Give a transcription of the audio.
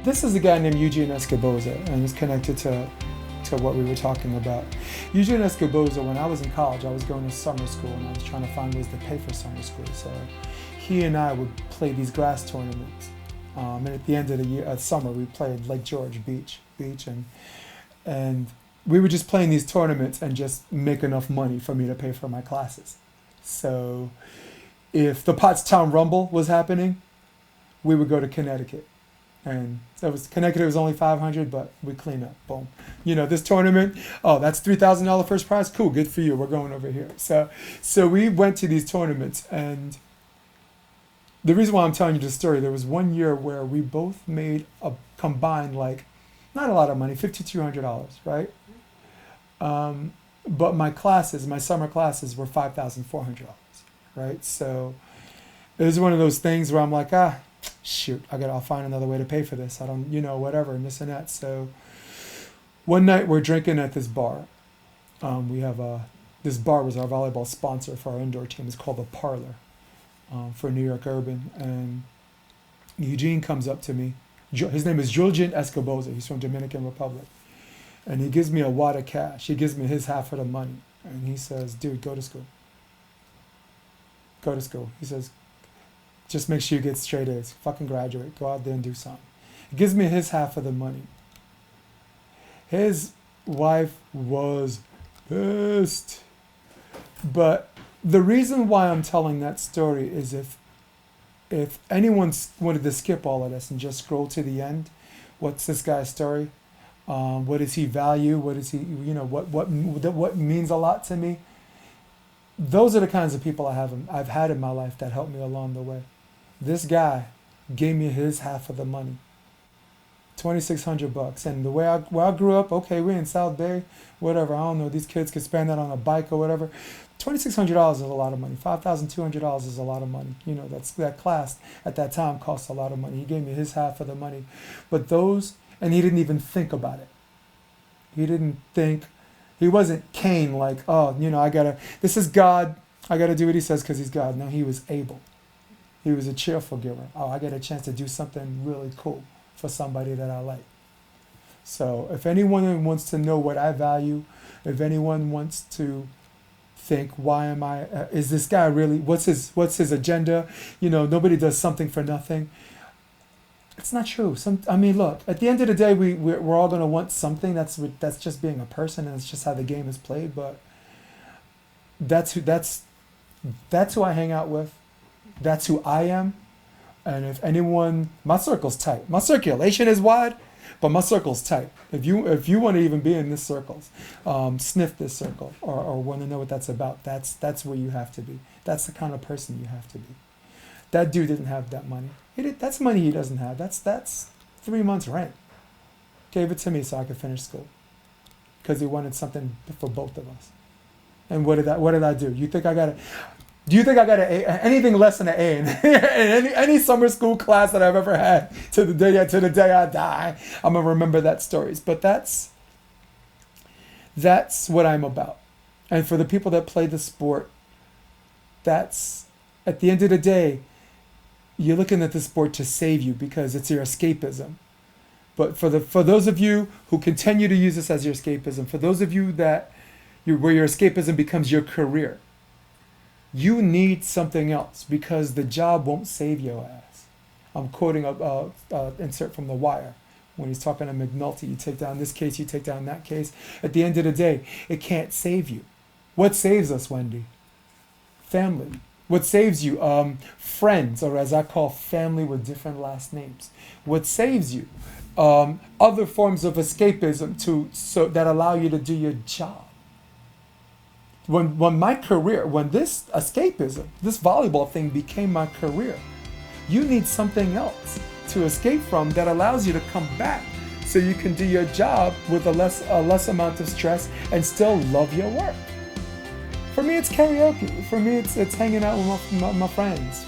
This is a guy named Eugene Escaboza, and it's connected to what we were talking about. Eugene Escaboza, when I was in college, I was going to summer school and I was trying to find ways to pay for summer school. So he and I would play these grass tournaments. And at the end of the year, summer, we played Lake George Beach, and we were just playing these tournaments and just make enough money for me to pay for my classes. So if the Pottstown Rumble was happening, we would go to Connecticut. And Connecticut was only 500, but we clean up, boom. You know, this tournament, oh, that's $3,000 first prize, cool, good for you, we're going over here. So we went to these tournaments, and the reason why I'm telling you this story, there was one year where we both made a combined, like, not a lot of money, $5,200, right? But my summer classes were $5,400, right? So it was one of those things where I'm like, shoot, I'll find another way to pay for this. I don't, whatever, and this and that. So one night we're drinking at this bar. This bar was our volleyball sponsor for our indoor team. It's called The Parlor for New York Urban. And Eugene comes up to me. His name is Eugene Escaboza. He's from Dominican Republic. And he gives me a wad of cash. He gives me his half of the money. And he says, dude, go to school. Go to school. He says, just make sure you get straight A's. Fucking graduate. Go out there and do something. He gives me his half of the money. His wife was pissed. But the reason why I'm telling that story is if anyone wanted to skip all of this and just scroll to the end, what's this guy's story? What does he value? What is he, what means a lot to me? Those are the kinds of people I've had in my life that helped me along the way. This guy gave me his half of the money, $2,600. And the way I grew up, okay, we're in South Bay, whatever. I don't know, these kids could spend that on a bike or whatever. $2,600 is a lot of money. $5,200 is a lot of money. That class at that time cost a lot of money. He gave me his half of the money. And he didn't even think about it. He wasn't Cain, like, this is God, I gotta do what he says because he's God. No, he was able. He was a cheerful giver. Oh, I get a chance to do something really cool for somebody that I like. So if anyone wants to know what I value, if anyone wants to think, is this guy really, what's his agenda? Nobody does something for nothing. It's not true. Look, at the end of the day, we're all going to want something. That's just being a person, and it's just how the game is played. But that's who I hang out with. That's who I am. And if anyone, my circle's tight. My circulation is wide, but my circle's tight. If you want to even be in this circle, sniff this circle, or want to know what that's about, that's where you have to be. That's the kind of person you have to be. That dude didn't have that money. That's money he doesn't have. That's 3 months rent. Gave it to me so I could finish school. Because he wanted something for both of us. And what did I do? Do you think I got anything less than an A in any summer school class that I've ever had to the day I die? I'm gonna remember that stories. But that's what I'm about. And for the people that play the sport, that's at the end of the day, you're looking at the sport to save you because it's your escapism. But for those of you who continue to use this as your escapism, for those of you where your escapism becomes your career, you need something else because the job won't save your ass. I'm quoting a insert from The Wire when he's talking to McNulty. You take down this case, you take down that case. At the end of the day, it can't save you. What saves us, Wendy? Family. What saves you? Friends, or as I call family with different last names. What saves you? Other forms of escapism that allow you to do your job. When this escapism, this volleyball thing became my career, you need something else to escape from that allows you to come back so you can do your job with a less amount of stress and still love your work. For me, it's karaoke. For me, it's hanging out with my friends.